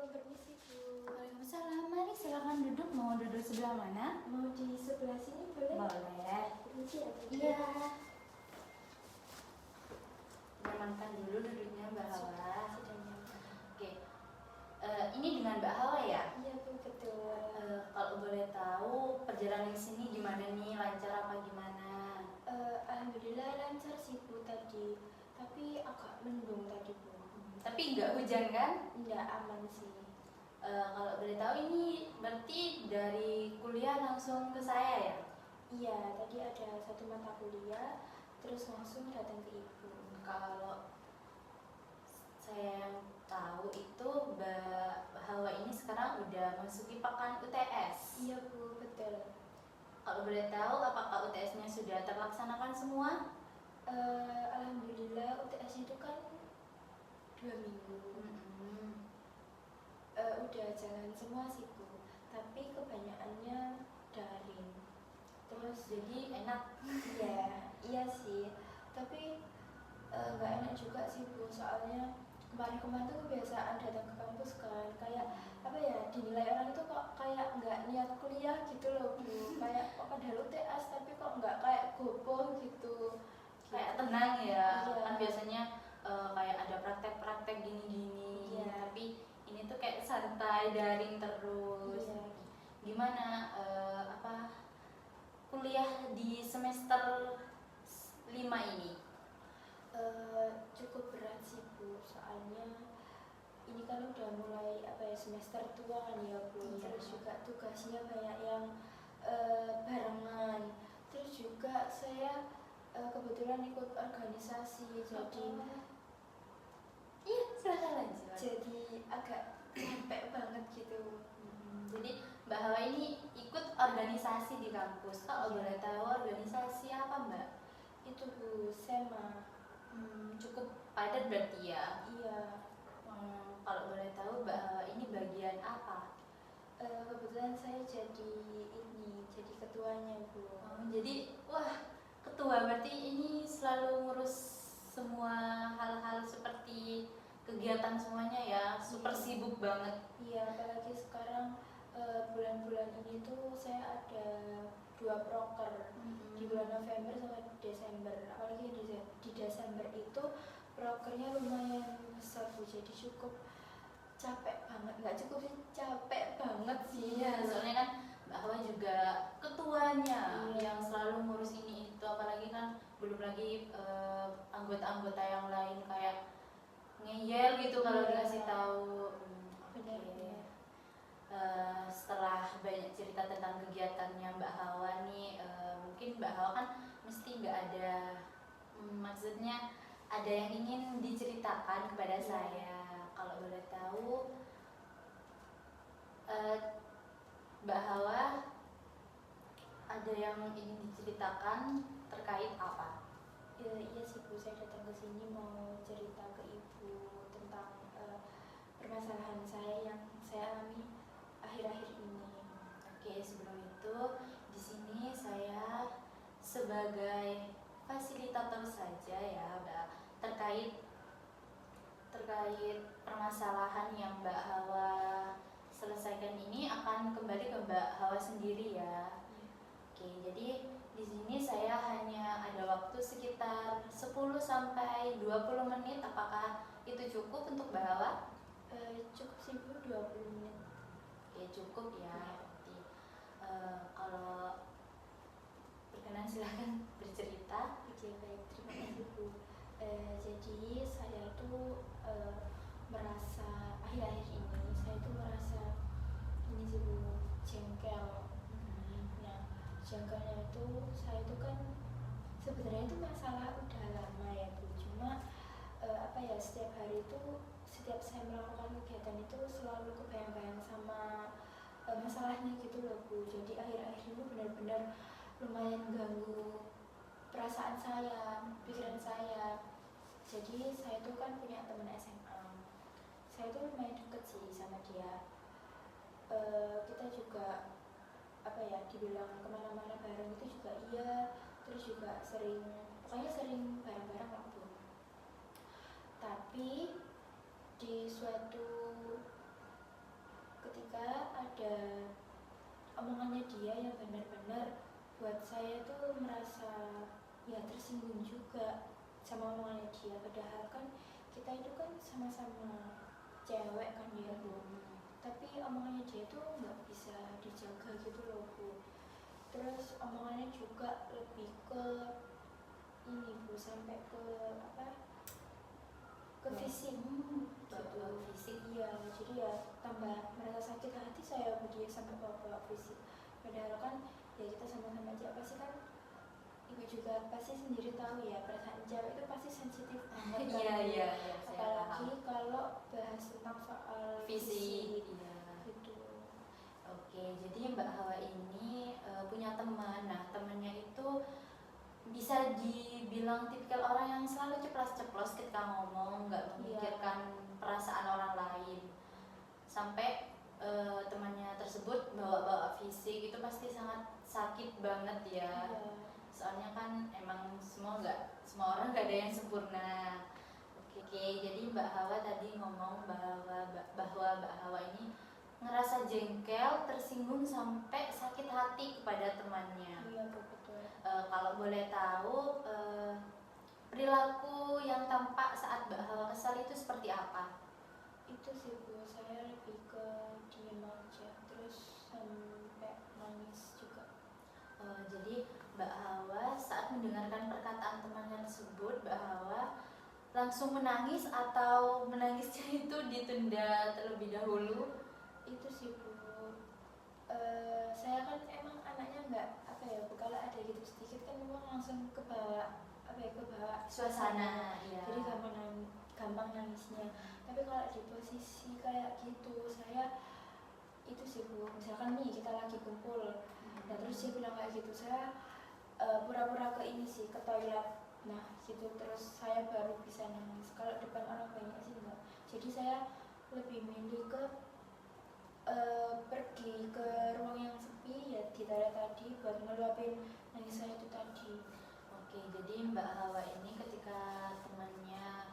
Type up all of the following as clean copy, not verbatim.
Assalamualaikum, permisi Bu. Waalaikumsalam, mari silakan duduk. Mau duduk sebelah mana? Mau di sebelah sini boleh? Boleh. Permisi ya Bu. Iya. Nyamankan dulu duduknya Mbak Hawa. Sudah nyaman. Oke. Ini dengan Mbak Hawa ya? Iya Bu, betul. Kalau boleh tahu perjalanan ke sini gimana nih? Lancar apa gimana? Alhamdulillah lancar sih Bu tadi, tapi agak mendung tadi Bu. Tapi nggak hujan kan? Nggak aman sih. Kalau boleh tahu ini berarti dari kuliah langsung ke saya ya? Iya, tadi ada satu mata kuliah, terus langsung datang ke Ibu. Kalau saya yang tahu itu Mbak Hawa ini sekarang udah masuki pekan UTS. Iya Bu, betul. Kalau boleh tahu apakah UTS-nya sudah terlaksanakan semua? Alhamdulillah UTS itu kan 2 minggu. Udah jalan semua sih Bu, tapi kebanyakannya daring. Terus jadi enak. Iya sih, tapi nggak enak juga sih Bu, soalnya kemarin-kemarin tuh kebiasaan datang ke kampus kan, kayak apa ya, dinilai orang itu kok kayak nggak niat kuliah gitu loh Bu, kayak kok padahal UTS tapi kok nggak kayak gopoh gitu. Kayak tenang ya. Iya. Kan biasanya kayak ada praktek-praktek gini-gini. Iya. Tapi ini tuh kayak santai, daring terus. Iya. Gimana kuliah di semester 5 ini? Cukup berat sih Bu, soalnya ini kan udah mulai semester tua kan ya Bu. Iya. Terus juga tugasnya banyak yang barengan, terus juga saya kebetulan ikut organisasi, Iya, silakan lanjut. jadi agak capek banget gitu. Jadi Mbak Hawa ini ikut organisasi di kampus. Kalau boleh tahu organisasi apa Mbak? Itu Bu, SEMA. Cukup padat berarti ya. Iya. Kalau boleh tahu Mbak Hawa ini bagian apa? Kebetulan saya jadi ketuanya Bu. Jadi ketua berarti ini selalu ngurus semua hal-hal seperti kegiatan semuanya ya. Super sibuk banget. Iya, apalagi sekarang bulan-bulan ini tuh saya ada 2 proker di bulan November sama Desember. Apalagi di Desember itu prokernya lumayan besar Bu, jadi cukup capek banget. Nggak cukup sih, capek banget sih. Iya, soalnya kan Mbak Hawa juga ketuanya yang selalu ngurus ini itu, apalagi kan belum lagi anggota-anggota yang lain kayak ngeyel gitu kalau dikasih tahu. Benar-benar. Setelah banyak cerita tentang kegiatannya Mbak Hawa nih, mungkin Mbak Hawa kan mesti nggak ada, maksudnya ada yang ingin diceritakan kepada saya. Kalau boleh tahu, Mbak Hawa ada yang ingin diceritakan terkait apa? Iya sih Bu, saya datang ke sini mau cerita ke Ibu tentang permasalahan saya yang saya alami akhir-akhir ini. Oke, sebelum itu di sini saya sebagai fasilitator saja ya Mbak, terkait permasalahan yang Mbak Hawa selesaikan ini akan kembali ke Mbak Hawa sendiri ya. Oke, jadi di sini saya hanya ada waktu sekitar 10 sampai 20 menit. Apakah itu cukup untuk Mbak Hawa? Cukup sih Bu, 20 menit. Oke, cukup ya. Berarti kalau berkenan silahkan bercerita. Oke, baik, terima kasih Bu. Jadi saya tuh merasa akhir-akhir ini saya tuh merasa ini sih Bu, jengkel. Nah, jengkelnya itu saya tuh kan sebenarnya itu masalah udah lama ya Bu, cuma setiap hari itu, setiap saya melakukan kegiatan itu selalu kebayang-bayang sama masalahnya gitu loh Bu. Jadi akhir-akhir ini benar-benar lumayan ganggu perasaan saya, pikiran saya. Jadi saya tuh kan punya teman SMA, saya tuh lumayan deket sih sama dia. Kita juga dibilang kemana-mana bareng itu juga iya, terus juga pokoknya sering bareng-bareng lah Bu. Tapi di suatu benar-benar buat saya tuh merasa ya tersinggung juga sama omongannya dia, padahal kan kita itu kan sama-sama cewek kan ya Bu, tapi omongannya dia tuh nggak bisa dijaga gitu loh Bu. Terus omongannya juga lebih ke ini Bu, sampai ke apa, ke fisik gitu. Fisik. Iya, jadi ya tambah merasa sakit hati saya Bu, dia sampai bawa fisik, padahal kan ya kita sama-sama aja pasti kan, ibu juga pasti sendiri tahu ya, perasaan cewek itu pasti sensitif banget kan. Iya, saya Apalagi paham. kalau bahas tentang soal Fisik. fisik Iya. gitu. Oke, jadi Mbak Hawa ini punya teman. Nah, temannya itu bisa dibilang tipikal orang yang selalu ceplas-ceplos ketika ngomong, nggak memikirkan perasaan orang lain. Sampai temannya tersebut bawa-bawa fisik, itu pasti sangat sakit banget ya. Iya. Soalnya kan emang semua orang nggak ada yang sempurna. Oke, jadi Mbak Hawa tadi ngomong bahwa Mbak Hawa ini ngerasa jengkel, tersinggung sampai sakit hati kepada temannya. Iya betul. Kalau boleh tahu, perilaku yang tampak saat Mbak Hawa kesal itu seperti apa? Itu sih Bu, saya lebih ke diem aja, terus sampai nangis juga. Jadi Mbak Hawa saat mendengarkan perkataan temannya tersebut, Mbak Hawa langsung menangis atau menangisnya itu ditunda terlebih dahulu? Itu sih Bu, saya kan emang anaknya nggak apa ya Bu, kalau ada gitu sedikit kan memang langsung ke bawah apa ya, ke bawah Suasana, ya. jadi gampang nangisnya. Tapi kalau di posisi kayak gitu saya itu sih Bu, misalkan nih kita lagi kumpul, nah terus dia bilang kayak gitu, saya pura-pura ke ini sih, ke toilet, nah gitu, terus saya baru bisa nangis. Kalau depan orang banyak sih enggak, jadi saya lebih milih ke pergi ke ruang yang sepi ya, di toilet tadi, buat ngeluapin nangis saya itu tadi. Oke, jadi Mbak Hawa ini ketika temannya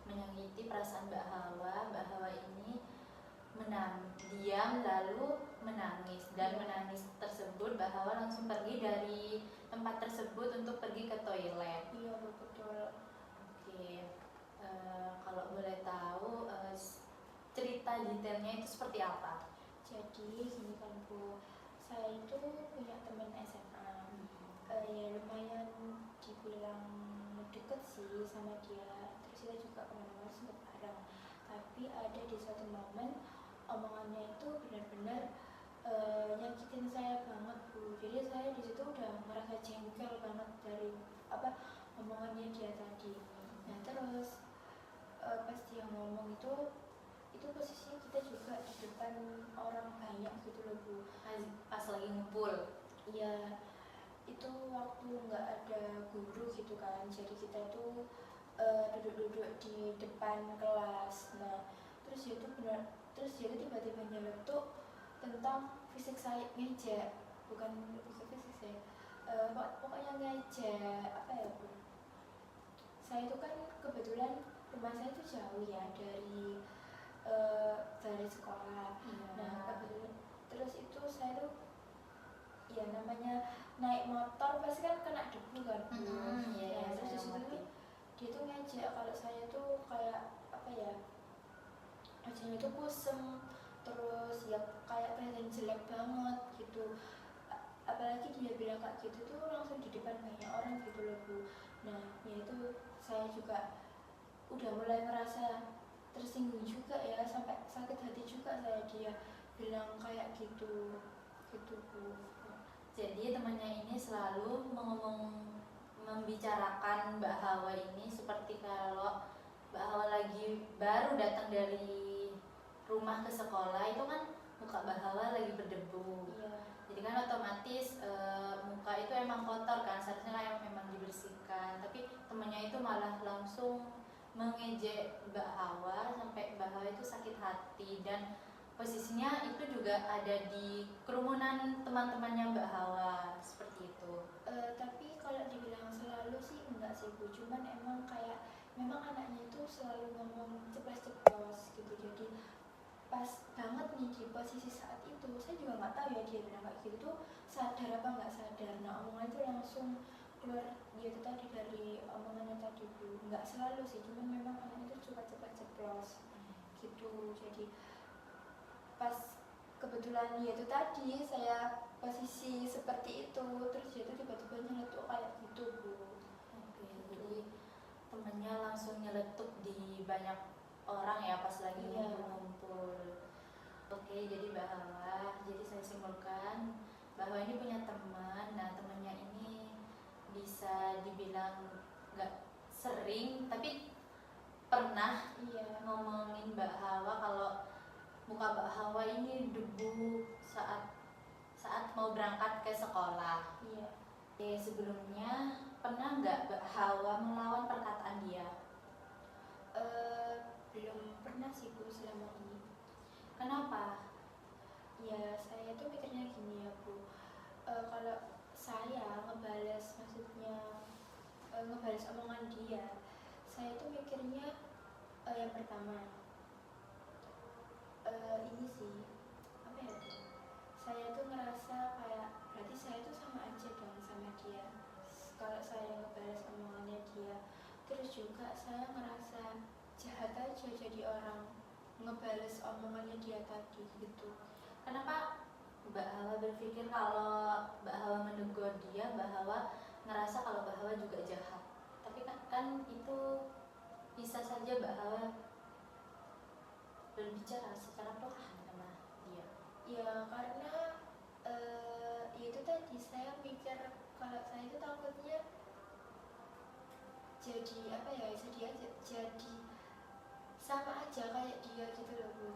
menyakiti perasaan Mbak Hawa ini diam lalu menangis, dan menangis tersebut Mbak Hawa langsung pergi dari tempat tersebut untuk pergi ke toilet. Iya betul. Oke, kalau boleh tahu cerita detailnya itu seperti apa? Jadi gini kan Bu, saya itu punya teman SMA, ya lumayan dibilang deket sih sama dia, terus kita juga kemana-mana sempet bareng. Tapi ada di suatu momen omongannya itu benar-benar nyakitin saya banget Bu. Jadi saya di situ udah merasa jengkel banget dari apa omongannya dia tadi. Nah terus pas dia ngomong itu posisinya kita juga di depan orang banyak gitu loh Bu. Pas lagi ngumpul. Iya, itu waktu nggak ada guru gitu kan, jadi kita tuh duduk-duduk di depan kelas. Nah terus dia tuh tiba-tiba nyeletuk tentang fisik saya, ngejek, bukan lebih ke fisik sih, pokoknya ngejek apa ya Bu, saya itu kan kebetulan rumah saya itu jauh ya dari sekolah. Nah kebetulan terus itu saya tuh ya namanya naik motor pasti kan kena debu kan Bu. Iya, Terus saya disitu ngerti. dia tuh ngejek kalau saya tuh kayak apa ya, wajahnya tuh kusem, terus ya kayak kelihatan jelek banget gitu. Apalagi dia bilang kayak gitu tuh langsung di depan banyak orang gitu loh Bu. Nah ya itu saya juga udah mulai ngerasa tersinggung juga ya, sampai sakit hati juga saya dia bilang kayak gitu Bu. Jadi temannya ini selalu membicarakan Mbak Hawa ini seperti kalau Mbak Hawa lagi baru datang dari rumah ke sekolah, itu kan muka Mbak Hawa lagi berdebu. Iya. Jadi kan otomatis muka itu emang kotor kan, seharusnya kan memang dibersihkan. Tapi temannya itu malah langsung mengejek Mbak Hawa sampai Mbak Hawa itu sakit hati, dan posisinya itu juga ada di kerumunan teman-temannya Mbak Hawa, seperti itu. Tapi kalau dibilang selalu sih enggak sih Bu, cuman emang kayak memang anaknya itu selalu ngomong ceplas-ceplos gitu, jadi pas banget nih di posisi saat itu saya juga nggak tahu ya dia bilang kayak gitu tuh sadar apa nggak sadar. Nah omongan itu langsung keluar dia itu tadi dari omongannya tadi Bu, nggak selalu sih, cuman memang anaknya itu suka cepat ceplos gitu. Jadi pas kebetulan dia itu tadi saya posisi seperti itu, terus dia itu tiba-tiba nyeletuk kayak gitu Bu. Oke, jadi temennya langsung nyeletuk di banyak orang ya pas lagi Iya. ngumpul. Oke, jadi Mbak Hawa, jadi saya simpulkan bahwa ini punya teman. Nah, temannya ini bisa dibilang nggak sering, tapi pernah Iya. ngomongin Mbak Hawa kalau muka Mbak Hawa ini debu saat mau berangkat ke sekolah. Iya. Oke, sebelumnya pernah nggak Mbak Hawa melawan perkataan dia? Belum pernah sih Bu selama ini. Kenapa? Ya saya tuh mikirnya gini ya Bu, kalau saya ngebales, maksudnya ngebales omongan dia, saya tuh mikirnya yang pertama ini sih apa ya Bu? Saya tuh ngerasa kayak berarti saya tuh sama aja dong sama dia. Kalau saya ngebales omongannya dia, terus juga saya ngerasa jahat aja jadi orang ngebales omongannya dia tadi gitu. Kenapa Mbak Hawa berpikir kalau Mbak Hawa menegur dia, Mbak Hawa ngerasa kalau Mbak Hawa juga jahat? Tapi kan itu bisa saja Mbak Hawa berbicara secara perlahan sama dia. Ya karena ya itu tadi saya mikir kalau saya itu takutnya jadi apa ya, jadi sama aja kayak dia gitu loh Bu.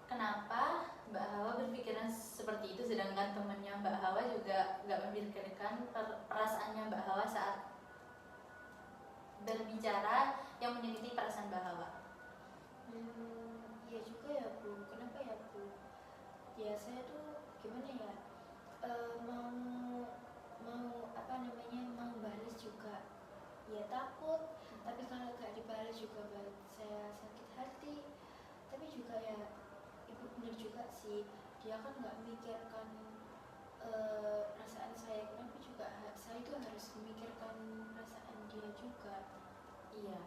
Kenapa Mbak Hawa berpikiran seperti itu sedangkan temannya Mbak Hawa juga nggak memikirkan perasaannya Mbak Hawa saat berbicara yang menyakiti perasaan Mbak Hawa? Ya juga ya Bu, kenapa ya Bu? Ya saya tuh gimana ya, mau apa namanya, mau balas juga ya takut, tapi kalau gak dibalas juga buat saya sakit hati. Tapi juga ya ibu bener juga sih, dia kan nggak memikirkan perasaan saya, kenapa juga saya itu harus memikirkan perasaan dia juga. Iya,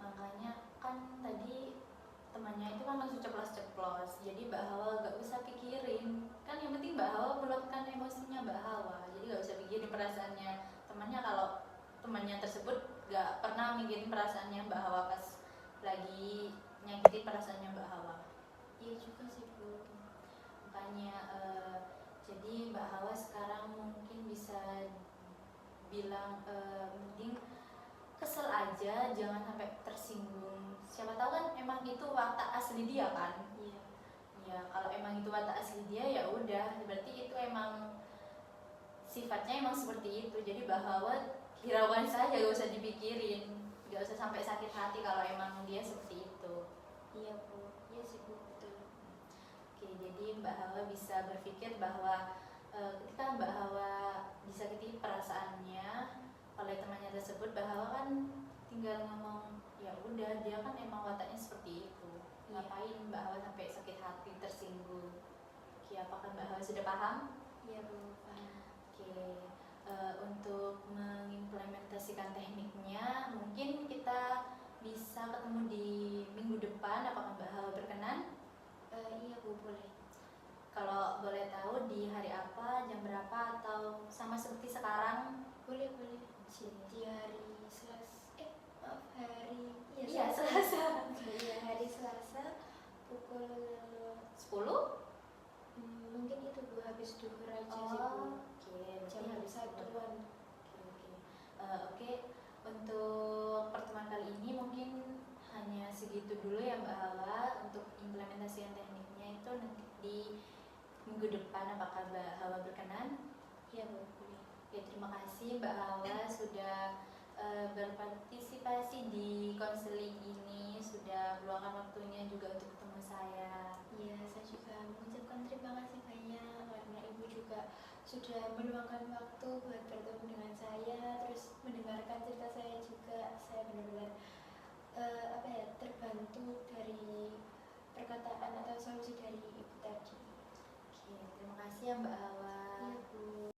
makanya kan tadi temannya itu kan langsung ceplos-ceplos, jadi Mbak Hawa gak usah pikirin, kan yang penting Mbak Hawa meluapkan emosinya Mbak Hawa, jadi gak usah pikirin perasaannya temannya kalau temannya tersebut gak pernah mikirin perasaannya Mbak Hawa pas lagi nyakitin perasaannya Mbak Hawa. Iya juga sih Bu. Makanya jadi Mbak Hawa sekarang mungkin bisa bilang mending kesel aja, jangan sampai tersinggung. Siapa tahu kan emang itu watak asli dia kan? Iya. Ya kalau emang itu watak asli dia ya udah, berarti itu emang sifatnya emang seperti itu. Jadi Mbak Hawa hiraukan saja, gak usah dipikirin, gak usah sampai sakit hati kalau emang dia seperti itu. Iya Bu, iya sih Bu, betul. Oke, jadi Mbak Hawa bisa berpikir bahwa ketika Mbak Hawa disakiti perasaannya oleh temannya tersebut, Mbak Hawa kan tinggal ngomong ya udah, dia kan emang wataknya seperti itu. Iya. Ngapain Mbak Hawa sampai sakit hati, tersinggung? Oke, apakah Mbak Hawa sudah paham? Iya Bu, paham. Oke, untuk mengimplementasikan tekniknya mungkin kita bisa ketemu di minggu depan. Apakah Mbak Hawa berkenan? Iya Bu, boleh. Kalau boleh tahu di hari apa, jam berapa, atau sama seperti sekarang? Boleh. Di hari Iya, Selasa. Iya, hari Selasa pukul 10? Mungkin itu Bu, habis duhur aja sih Bu. Oke, Jam habis 1-an. Oke, untuk pertemuan kali ini mungkin hanya segitu dulu ya Mbak Hawa. Untuk implementasikan tekniknya itu nanti di minggu depan. Apakah Mbak Hawa berkenan? Iya Bu, boleh. Ya, terima kasih Mbak Hawa sudah berpartisipasi di konseling ini, sudah meluangkan waktunya juga untuk ketemu saya. Iya, saya juga mengucapkan terima kasih banyak karena Ibu juga sudah meluangkan waktu buat bertemu dengan saya, terus mendengarkan cerita saya juga. Saya benar-benar terbantu dari perkataan atau solusi dari Ibu Oke, terima kasih ya Mbak Hawa.